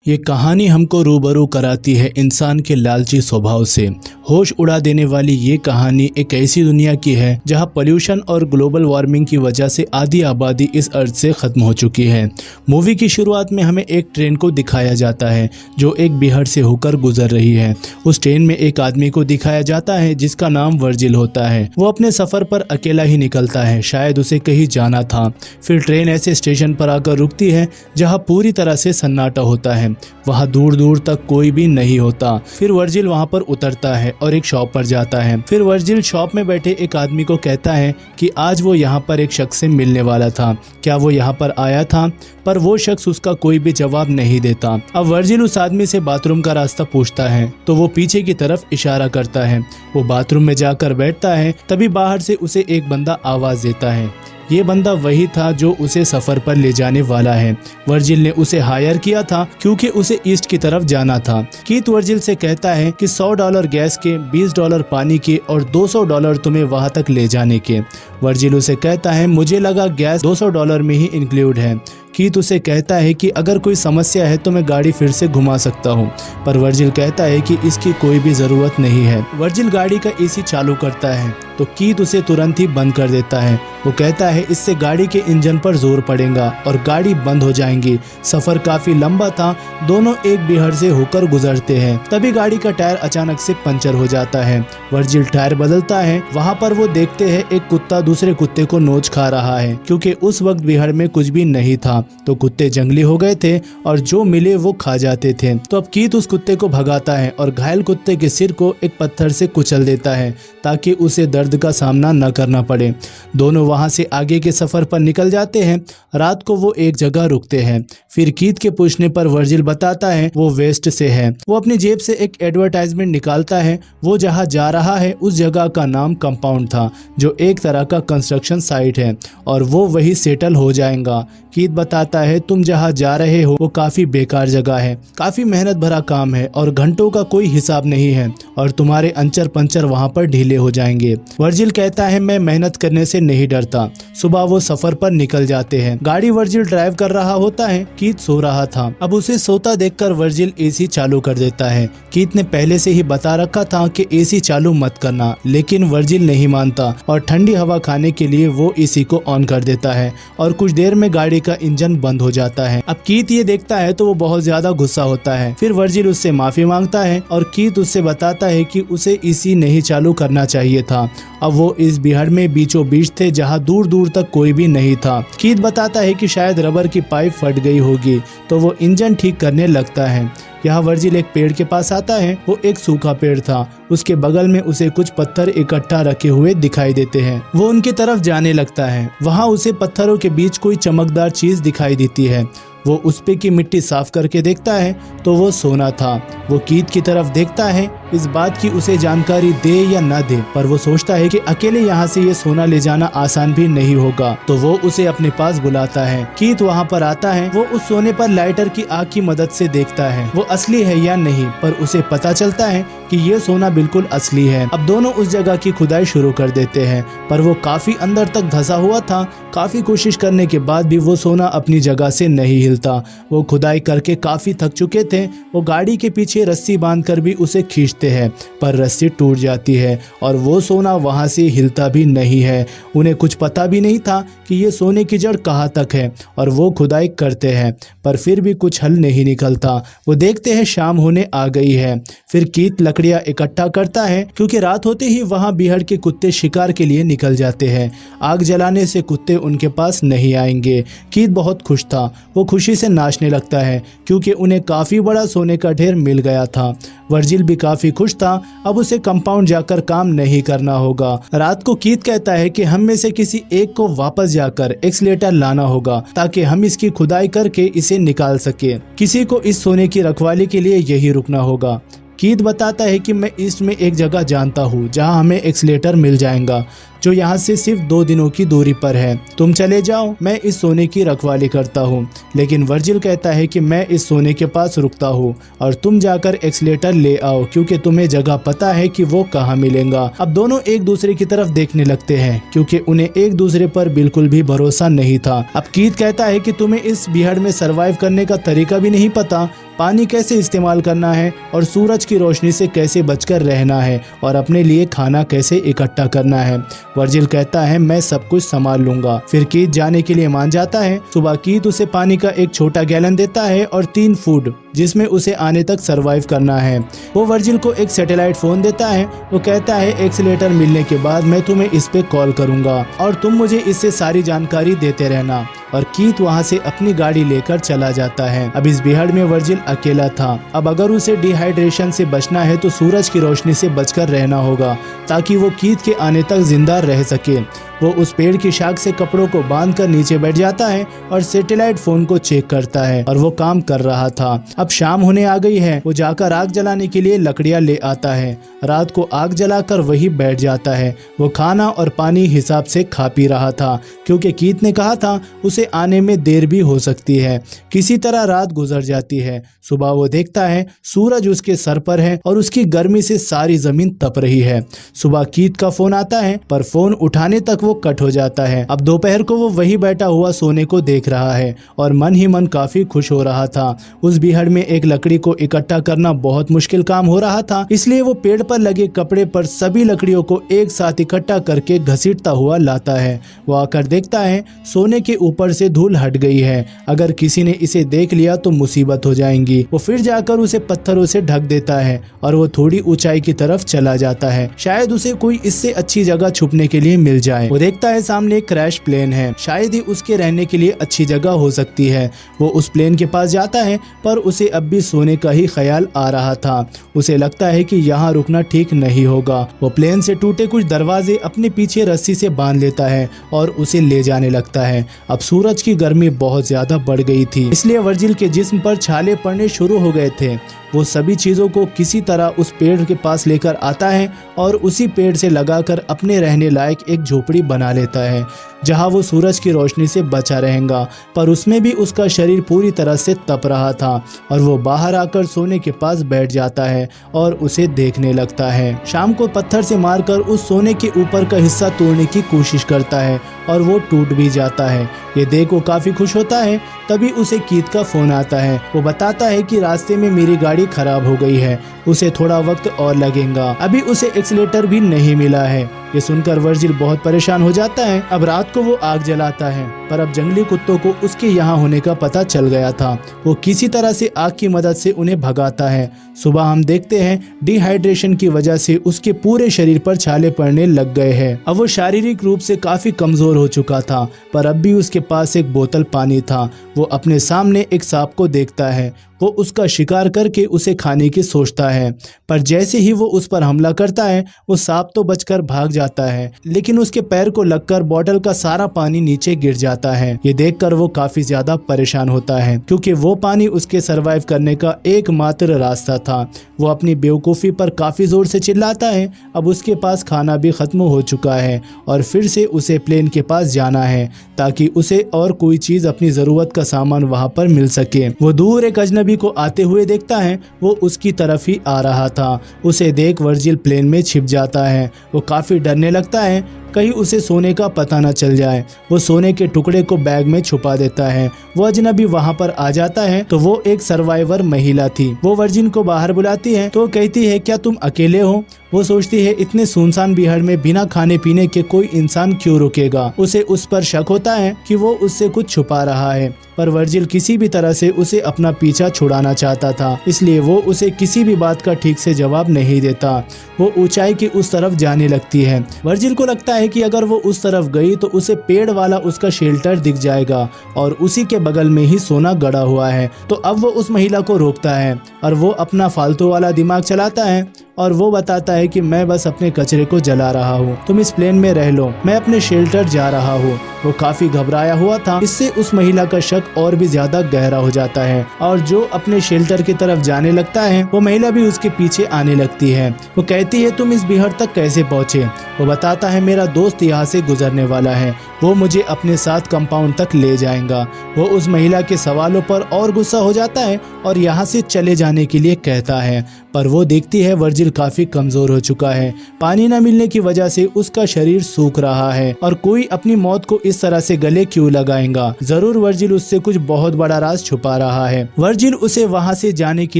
ये कहानी हमको रूबरू कराती है इंसान के लालची स्वभाव से। होश उड़ा देने वाली ये कहानी एक ऐसी दुनिया की है जहां पोल्यूशन और ग्लोबल वार्मिंग की वजह से आधी आबादी इस अर्थ से ख़त्म हो चुकी है। मूवी की शुरुआत में हमें एक ट्रेन को दिखाया जाता है जो एक बिहार से होकर गुजर रही है। उस ट्रेन में एक आदमी को दिखाया जाता है जिसका नाम वर्जिल होता है। वो अपने सफ़र पर अकेला ही निकलता है, शायद उसे कहीं जाना था। फिर ट्रेन ऐसे स्टेशन पर आकर रुकती है जहाँ पूरी तरह से सन्नाटा होता है, वहाँ दूर दूर तक कोई भी नहीं होता। फिर वर्जिल वहाँ पर उतरता है और एक शॉप पर जाता है। फिर वर्जिल शॉप में बैठे एक आदमी को कहता है कि आज वो यहाँ पर एक शख्स से मिलने वाला था, क्या वो यहाँ पर आया था? पर वो शख्स उसका कोई भी जवाब नहीं देता। अब वर्जिल उस आदमी से बाथरूम का रास्ता पूछता है तो वो पीछे की तरफ इशारा करता है। वो बाथरूम में जाकर बैठता है, तभी बाहर से उसे एक बंदा आवाज देता है। ये बंदा वही था जो उसे सफर पर ले जाने वाला है। वर्जिल ने उसे हायर किया था क्योंकि उसे ईस्ट की तरफ जाना था। कीथ वर्जिल से कहता है कि $100 गैस के, $20 पानी के और $200 तुम्हें वहां तक ले जाने के। वर्जिल उसे कहता है मुझे लगा गैस $200 में ही इंक्लूड है। कीथ उसे कहता है कि अगर कोई समस्या है तो मैं गाड़ी फिर से घुमा सकता हूँ, पर वर्जिल कहता है कि इसकी कोई भी ज़रूरत नहीं है। वर्जिल गाड़ी का एसी चालू करता है तो कीथ उसे तुरंत ही बंद कर देता है। वो कहता है इससे गाड़ी के इंजन पर जोर पड़ेगा और गाड़ी बंद हो जाएंगी। सफ़र काफ़ी लंबा था, दोनों एक बिहार से होकर गुजरते हैं। तभी गाड़ी का टायर अचानक से पंचर हो जाता है। वर्जिल टायर बदलता है, वहाँ पर वो देखते हैं एक कुत्ता दूसरे कुत्ते को नोच खा रहा है। क्योंकि उस वक्त बिहार में कुछ भी नहीं था तो कुत्ते जंगली हो गए थे और जो मिले वो खा जाते थे। तो अब कीथ उस कुत्ते को भगाता है और घायल कुत्ते के सिर को एक पत्थर से कुचल देता है ताकि उसे दर्द का सामना न करना पड़े। दोनों वहां से आगे के सफर पर निकल जाते हैं। रात को वो एक जगह रुकते हैं। फिर कीथ के पूछने पर वर्जिल बताता है वो वेस्ट से है। वो अपनी जेब से एक एडवर्टाइजमेंट निकालता है। वो जहाँ जा रहा है उस जगह का नाम कंपाउंड था जो एक तरह का कंस्ट्रक्शन साइट है और वो वही सेटल हो जाएगा। कीथ बताता है तुम जहाँ जा रहे हो वो काफी बेकार जगह है, काफी मेहनत भरा काम है और घंटों का कोई हिसाब नहीं है और तुम्हारे अंचर पंचर वहाँ पर ढीले हो जाएंगे। वर्जिल कहता है मैं मेहनत करने से नहीं डरता। सुबह वो सफर पर निकल जाते हैं। गाड़ी वर्जिल ड्राइव कर रहा होता है, कीथ सो रहा था। अब उसे सोता देखकर वर्जिल एसी चालू कर देता है। कीथ ने पहले से ही बता रखा था कि एसी चालू मत करना, लेकिन वर्जिल नहीं मानता और ठंडी हवा खाने के लिए वो एसी को ऑन कर देता है और कुछ देर में गाड़ी का इंजन बंद हो जाता है। अब कीथ ये देखता है तो वो बहुत ज्यादा गुस्सा होता है। फिर वर्जिल उससे माफी मांगता है और कीथ उससे बताता है कि उसे एसी नहीं चालू करना चाहिए था। अब वो इस बिहार में बीचों बीच थे जहाँ दूर दूर तक कोई भी नहीं था। कीथ बताता है कि शायद रबर की पाइप फट गई होगी तो वो इंजन ठीक करने लगता है। यहाँ वर्जिल एक पेड़ के पास आता है। वो एक सूखा पेड़ था, उसके बगल में उसे कुछ पत्थर इकट्ठा रखे हुए दिखाई देते हैं। वो उनकी तरफ जाने लगता है। वहाँ उसे पत्थरों के बीच कोई चमकदार चीज दिखाई देती है। वो उस पे की मिट्टी साफ करके देखता है तो वो सोना था। वो कीथ की तरफ देखता है इस बात की उसे जानकारी दे या न दे, पर वो सोचता है कि अकेले यहाँ से ये सोना ले जाना आसान भी नहीं होगा तो वो उसे अपने पास बुलाता है। कीथ वहाँ पर आता है। वो उस सोने पर लाइटर की आग की मदद से देखता है वो असली है या नहीं, पर उसे पता चलता है कि ये सोना बिल्कुल असली है। अब दोनों उस जगह की खुदाई शुरू कर देते हैं, पर वो काफी अंदर तक धंसा हुआ था। काफी कोशिश करने के बाद भी वो सोना अपनी जगह से नहीं हिलता। वो खुदाई करके काफी थक चुके थे। वो गाड़ी के पीछे रस्सी बांधकर भी उसे खींचते हैं, पर रस्सी टूट जाती है और वो सोना वहां से हिलता भी नहीं है। उन्हें कुछ पता भी नहीं था कि ये सोने की जड़ कहाँ तक है और वो खुदाई करते हैं, पर फिर भी कुछ हल नहीं निकलता। वो देखते हैं शाम होने आ गई है। फिर कीथ लकड़ियां इकट्ठा करता है क्योंकि रात होते ही वहां बिहार के कुत्ते शिकार के लिए निकल जाते हैं। आग जलाने से कुत्ते उनके पास नहीं आएंगे। कीथ बहुत खुश था। वो खुशी से नाचने लगता है क्योंकि उन्हें काफी बड़ा सोने का ढेर मिल गया था। वर्जिल भी काफी खुश था। अब उसे कंपाउंड जाकर काम नहीं करना होगा। रात को कीथ कहता है कि हम में से किसी एक को वापस जाकर एक्सलेटर लाना होगा ताकि हम इसकी खुदाई करके इसे निकाल सके। किसी को इस सोने की रखवाली के लिए यही रुकना होगा। कीथ बताता है कि मैं ईस्ट में एक जगह जानता हूँ जहाँ हमें एक्सलेटर मिल जाएगा जो यहाँ से सिर्फ 2 दिनों की दूरी पर है। तुम चले जाओ, मैं इस सोने की रखवाली करता हूँ। लेकिन वर्जिल कहता है कि मैं इस सोने के पास रुकता हूँ और तुम जाकर एक्सलेटर ले आओ क्योंकि तुम्हें जगह पता है कि वो कहाँ मिलेगा। अब दोनों एक दूसरे की तरफ देखने लगते हैं क्योंकि उन्हें एक दूसरे पर बिल्कुल भी भरोसा नहीं था। अब कीथ कहता है कि तुम्हें इस बिहार में सरवाइव करने का तरीका भी नहीं पता। पानी कैसे इस्तेमाल करना है और सूरज की रोशनी से कैसे बचकर रहना है और अपने लिए खाना कैसे इकट्ठा करना है। वर्जिल कहता है मैं सब कुछ संभाल लूंगा। फिर कीथ जाने के लिए मान जाता है। सुबह कीथ उसे पानी का एक छोटा गैलन देता है और 3 फूड जिसमें उसे आने तक सरवाइव करना है। वो वर्जिल को एक सैटेलाइट फोन देता है। वो कहता है एक्सीलेटर मिलने के बाद मैं तुम्हें इस पे कॉल करूंगा और तुम मुझे इससे सारी जानकारी देते रहना। और कीथ वहाँ से अपनी गाड़ी लेकर चला जाता है। अब इस बिहड़ में वर्जिल अकेला था। अब अगर उसे डिहाइड्रेशन से बचना है तो सूरज की रोशनी से बचकर रहना होगा ताकि वो कीथ के आने तक जिंदा रह सके। वो उस पेड़ की शाख से कपड़ों को बांधकर नीचे बैठ जाता है और सैटेलाइट फोन को चेक करता है और वो काम कर रहा था। अब शाम होने आ गई है। वो जाकर आग जलाने के लिए लकड़ियां ले आता है। रात को आग जलाकर वही बैठ जाता है। वो खाना और पानी हिसाब से खा पी रहा था क्योंकि कीथ ने कहा था उसे आने में देर भी हो सकती है। किसी तरह रात गुजर जाती है। सुबह वो देखता है सूरज उसके सर पर है और उसकी गर्मी से सारी जमीन तप रही है। सुबह कीथ का फोन आता है पर फोन उठाने तक वो कट हो जाता है। अब दोपहर को वो वही बैठा हुआ सोने को देख रहा है और मन ही मन काफी खुश हो रहा था। उस बिहड़ में एक लकड़ी को इकट्ठा करना बहुत मुश्किल काम हो रहा था, इसलिए वो पेड़ पर लगे कपड़े पर सभी लकड़ियों को एक साथ इकट्ठा करके घसीटता हुआ लाता है। वो आकर देखता है सोने के ऊपर से धूल हट गई है। अगर किसी ने इसे देख लिया तो मुसीबत हो जाएंगी। वो फिर जाकर उसे पत्थरों से ढक देता है और वो थोड़ी ऊंचाई की तरफ चला जाता है। शायद उसे कोई इससे अच्छी जगह छुपने के लिए मिल जाए। वो देखता है सामने एक क्रैश प्लेन है। शायद ही उसके रहने के लिए अच्छी जगह हो सकती है। वो उस प्लेन के पास जाता है पर उसे अब भी सोने का ही ख्याल आ रहा था। उसे लगता है कि यहाँ रुकना ठीक नहीं होगा। वो प्लेन से टूटे कुछ दरवाजे अपने पीछे रस्सी से बांध लेता है और उसे ले जाने लगता है। अब सूरज की गर्मी बहुत ज्यादा बढ़ गई थी, इसलिए वर्जिल के जिस्म पर छाले पड़ने शुरू हो गए थे। वो सभी चीज़ों को किसी तरह उस पेड़ के पास लेकर आता है और उसी पेड़ से लगाकर अपने रहने लायक एक झोपड़ी बना लेता है जहां वो सूरज की रोशनी से बचा रहेगा। पर उसमें भी उसका शरीर पूरी तरह से तप रहा था और वो बाहर आकर सोने के पास बैठ जाता है और उसे देखने लगता है। शाम को पत्थर से मारकर उस सोने के ऊपर का हिस्सा तोड़ने की कोशिश करता है और वो टूट भी जाता है। ये देख वो काफ़ी खुश होता है। तभी उसे कीथ का फ़ोन आता है। वो बताता है कि रास्ते में मेरी गाड़ी खराब हो गई है, उसे थोड़ा वक्त और लगेगा। अभी उसे एक्सीलेटर भी नहीं मिला है। ये सुनकर वर्जिल बहुत परेशान हो जाता है। अब रात को वो आग जलाता है पर अब जंगली कुत्तों को उसके यहाँ होने का पता चल गया था। वो किसी तरह से आग की मदद से उन्हें भगाता है। सुबह हम देखते हैं डिहाइड्रेशन की वजह से उसके पूरे शरीर पर छाले पड़ने लग गए हैं। अब वो शारीरिक रूप से काफी कमजोर हो चुका था पर अब भी उसके पास एक बोतल पानी था। वो अपने सामने एक सांप को देखता है। वो उसका शिकार करके उसे खाने की सोचता है पर जैसे ही वो उस पर हमला करता है वो सांप तो बचकर भाग जाता है लेकिन उसके पैर को लगकर बोतल का सारा पानी नीचे गिर जाता है। ये देखकर वो काफी ज्यादा परेशान होता है क्योंकि वो पानी उसके सरवाइव करने का एकमात्र रास्ता था। वो अपनी बेवकूफ़ी पर काफी जोर से चिल्लाता है। अब उसके पास खाना भी खत्म हो चुका है और फिर से उसे प्लेन के पास जाना है ताकि उसे और कोई चीज अपनी जरूरत का सामान वहां पर मिल सके। वो दूर एक अजनबी को आते हुए देखता है। वो उसकी तरफ ही आ रहा था। उसे देख वर्जिल प्लेन में छिप जाता है। वो काफी डरने लगता है कहीं उसे सोने का पता न चल जाए। वो सोने के टुकड़े को बैग में छुपा देता है। वो अजनबी वहाँ पर आ जाता है तो वो एक सर्वाइवर महिला थी। वो वर्जिन को बाहर बुलाती है तो कहती है क्या तुम अकेले हो? वो सोचती है इतने सुनसान बिहार में बिना खाने पीने के कोई इंसान क्यों रुकेगा। उसे उस पर शक होता है कि वो उससे कुछ छुपा रहा है पर वर्जिल किसी भी तरह से उसे अपना पीछा छुड़ाना चाहता था, इसलिए वो उसे किसी भी बात का ठीक से जवाब नहीं देता। वो ऊंचाई की उस तरफ जाने लगती है। वर्जिल को लगता है कि अगर वो उस तरफ गई तो उसे पेड़ वाला उसका शेल्टर दिख जाएगा और उसी के बगल में ही सोना गड़ा हुआ है। तो अब वो उस महिला को रोकता है और वो अपना फालतू वाला दिमाग चलाता है और वो बताता है कि मैं बस अपने कचरे को जला रहा हूँ, तुम इस प्लेन में रह लो, मैं अपने शेल्टर जा रहा हूँ। वो काफी घबराया हुआ था। इससे उस महिला का शक और भी ज्यादा गहरा हो जाता है और जो अपने शेल्टर की तरफ जाने लगता है वो महिला भी उसके पीछे आने लगती है। वो कहती है तुम इस बिहार तक कैसे पहुँचे? वो बताता है मेरा दोस्त यहाँ से गुजरने वाला है, वो मुझे अपने साथ कंपाउंड तक ले जाएगा। वो उस महिला के सवालों पर और गुस्सा हो जाता है और यहाँ से चले जाने के लिए कहता है, पर वो देखती है वर्जिल काफी कमजोर हो चुका है। पानी न मिलने की वजह से उसका शरीर सूख रहा है और कोई अपनी मौत को इस तरह से गले क्यों लगाएगा। जरूर वर्जिल उससे कुछ बहुत बड़ा राज छुपा रहा है। वर्जिल उसे वहाँ से जाने के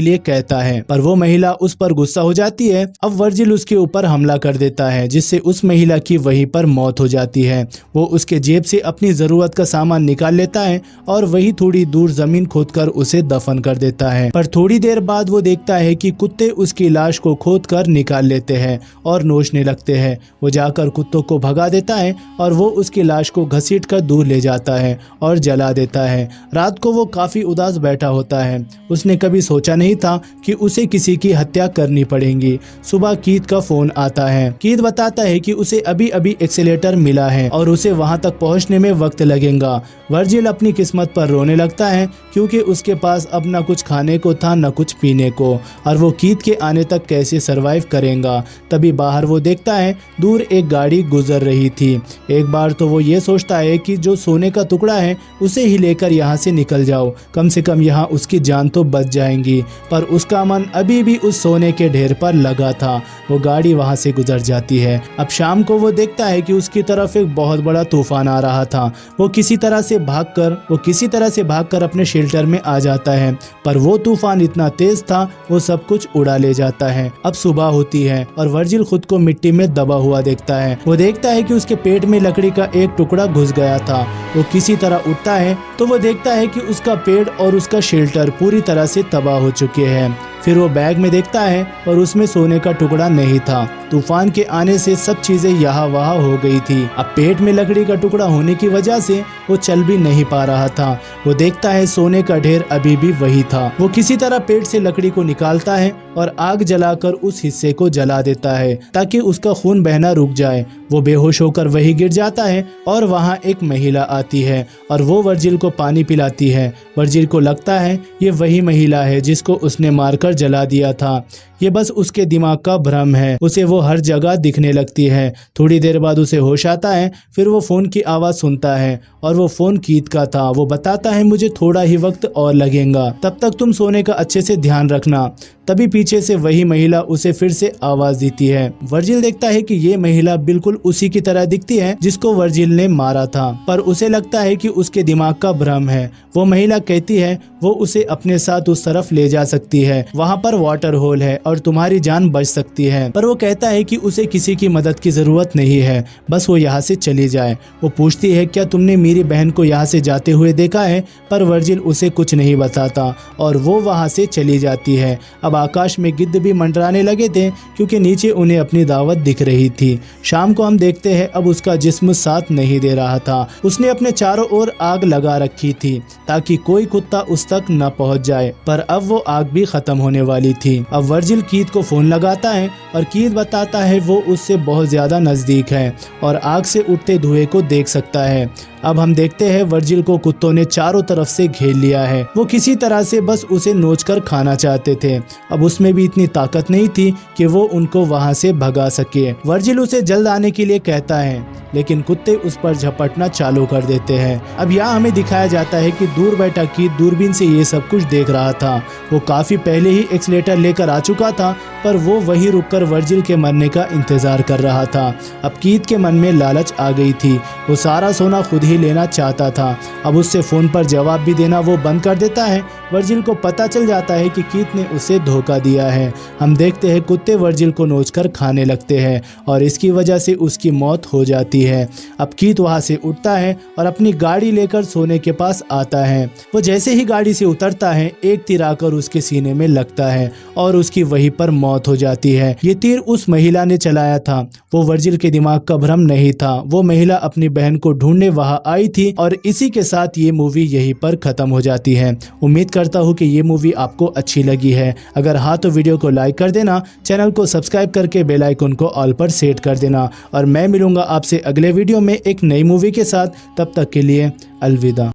लिए कहता है, पर वो महिला उस पर गुस्सा हो जाती है। अब वर्जिल उसके ऊपर हमला कर देता है, जिससे उस महिला की वहीं पर मौत हो जाती है। वो उसके जेब से अपनी जरूरत का सामान निकाल लेता है और वही थोड़ी दूर जमीन खोदकर उसे दफन कर देता है। पर थोड़ी देर बाद वो देखता है कि कुत्ते उसकी लाश को खोदकर निकाल लेते हैं और नोचने लगते हैं। वो जाकर कुत्तों को भगा देता है और वो उसकी लाश को घसीटकर दूर ले जाता है और जला देता है। रात को वो काफी उदास बैठा होता है। उसने कभी सोचा नहीं था कि उसे किसी की हत्या करनी पड़ेगी। सुबह कीथ का फोन आता है। कीथ बताता है कि उसे अभी अभी एक्सीलेटर मिला है और उसे वहां तक पहुंचने में वक्त लगेगा। वर्जिल अपनी किस्मत पर रोने लगता है क्योंकि उसके पास अब न कुछ खाने को था न कुछ पीने को, और वो कीथ के आने तक कैसे सरवाइव करेगा। तभी बाहर वो देखता है दूर एक गाड़ी गुजर रही थी। एक बार तो वो ये सोचता है कि जो सोने का टुकड़ा है उसे ही लेकर यहाँ से निकल जाओ, कम से कम यहाँ उसकी जान तो बच जाएगी। पर उसका मन अभी भी उस सोने के ढेर पर लगा था। वो गाड़ी वहाँ से गुजर जाती है। अब शाम को वो देखता है कि उसकी तरफ एक बहुत बड़ा तूफान आ रहा था। वो किसी तरह से भागकर अपने शेल्टर में आ जाता है, पर वो तूफान इतना तेज था वो सब कुछ उड़ा ले जाता है। अब सुबह होती है और वर्जिल खुद को मिट्टी में दबा हुआ देखता है। वो देखता है कि उसके पेट में लकड़ी का एक टुकड़ा घुस गया था। वो किसी तरह उठता है तो वो देखता है कि उसका पेड़ और उसका शेल्टर पूरी तरह से तबाह हो चुके हैं। फिर वो बैग में देखता है और उसमें सोने का टुकड़ा नहीं था। तूफान के आने से सब चीजें यहाँ वहाँ हो गई थी। अब पेट में लकड़ी का टुकड़ा होने की वजह से वो चल भी नहीं पा रहा था। वो देखता है सोने का ढेर अभी भी वही था। वो किसी तरह पेट से लकड़ी को निकालता है और आग जलाकर उस हिस्से को जला देता है ताकि उसका खून बहना रुक जाए। वो बेहोश होकर वही गिर जाता है और वहाँ एक महिला आती है और वो वर्जिल को पानी पिलाती है। वर्जिल को लगता है ये वही महिला है जिसको उसने मारकर जला दिया था। ये बस उसके दिमाग का भ्रम है। उसे वो हर जगह दिखने लगती है। थोड़ी देर बाद उसे होश आता है। फिर वो फोन की आवाज़ सुनता है और वो फोन कीथ का था। वो बताता है मुझे थोड़ा ही वक्त और लगेगा, तब तक तुम सोने का अच्छे से ध्यान रखना। तभी पीछे से वही महिला उसे फिर से आवाज देती है। वर्जिल देखता है कि ये महिला बिल्कुल उसी की तरह दिखती है जिसको वर्जिल ने मारा था, पर उसे लगता है कि उसके दिमाग का भ्रम है। वो महिला कहती है वो उसे अपने साथ उस तरफ ले जा सकती है, वहाँ पर वाटर होल है और तुम्हारी जान बच सकती है। पर वो कहता है कि उसे किसी की मदद की जरूरत नहीं है, बस वो यहाँ से चली जाए। वो पूछती है क्या तुमने मेरी बहन को यहाँ से जाते हुए देखा है, पर वर्जिल उसे कुछ नहीं बताता और वो वहाँ से चली जाती है। अब आकाश में गिद्ध भी मंडराने लगे थे क्योंकि नीचे उन्हें अपनी दावत दिख रही थी। शाम को हम देखते हैं अब उसका जिस्म साथ नहीं दे रहा था। उसने अपने चारों ओर आग लगा रखी थी ताकि कोई कुत्ता उस तक न पहुंच जाए, पर अब वो आग भी खत्म होने वाली थी। अब वर्जिल कीथ को फोन लगाता है और कीथ बताता है वो उससे बहुत ज्यादा नजदीक है और आग से उठते धुएं को देख सकता है। अब हम देखते हैं वर्जिल को कुत्तों ने चारों तरफ से घेर लिया है। वो किसी तरह से बस उसे नोचकर खाना चाहते थे। अब उसमें भी इतनी ताकत नहीं थी कि वो उनको वहां से भगा सके। वर्जिल उसे जल्द आने के लिए कहता है, लेकिन कुत्ते उस पर झपटना चालू कर देते हैं। अब यहाँ हमें दिखाया जाता है कि दूर बैठा कीथ दूरबीन से ये सब कुछ देख रहा था। वो काफी पहले ही एक्सीलेटर लेकर आ चुका था, पर वो वहीं रुककर वर्जिल के मरने का इंतजार कर रहा था। अब कीथ के मन में लालच आ गई थी। वो सारा सोना खुद ही लेना चाहता था। अब उससे फोन पर जवाब भी देना वो बंद कर देता है। वर्जिल को पता चल जाता है कि कीथ ने उसे धोखा दिया है। हम देखते हैं कुत्ते वर्जिल को नोचकर खाने लगते हैं और इसकी वजह से उसकी मौत हो जाती है। अब कीथ वहां से उठता है और अपनी गाड़ी लेकर सोने के पास आता है। वो जैसे ही गाड़ी से उतरता है एक तीर आकर उसके सीने में लगता है और उसकी वहीं पर मौत हो जाती है। ये तीर उस महिला ने चलाया था। वो वर्जिल के दिमाग का भ्रम नहीं था। वो महिला अपनी बहन को ढूंढने वहां आई थी और इसी के साथ ये मूवी यहीं पर खत्म हो जाती है। उम्मीद करता हूँ कि ये मूवी आपको अच्छी लगी है। अगर हाँ तो वीडियो को लाइक कर देना, चैनल को सब्सक्राइब करके बेल आइकन को ऑल पर सेट कर देना और मैं मिलूंगा आपसे अगले वीडियो में एक नई मूवी के साथ। तब तक के लिए अलविदा।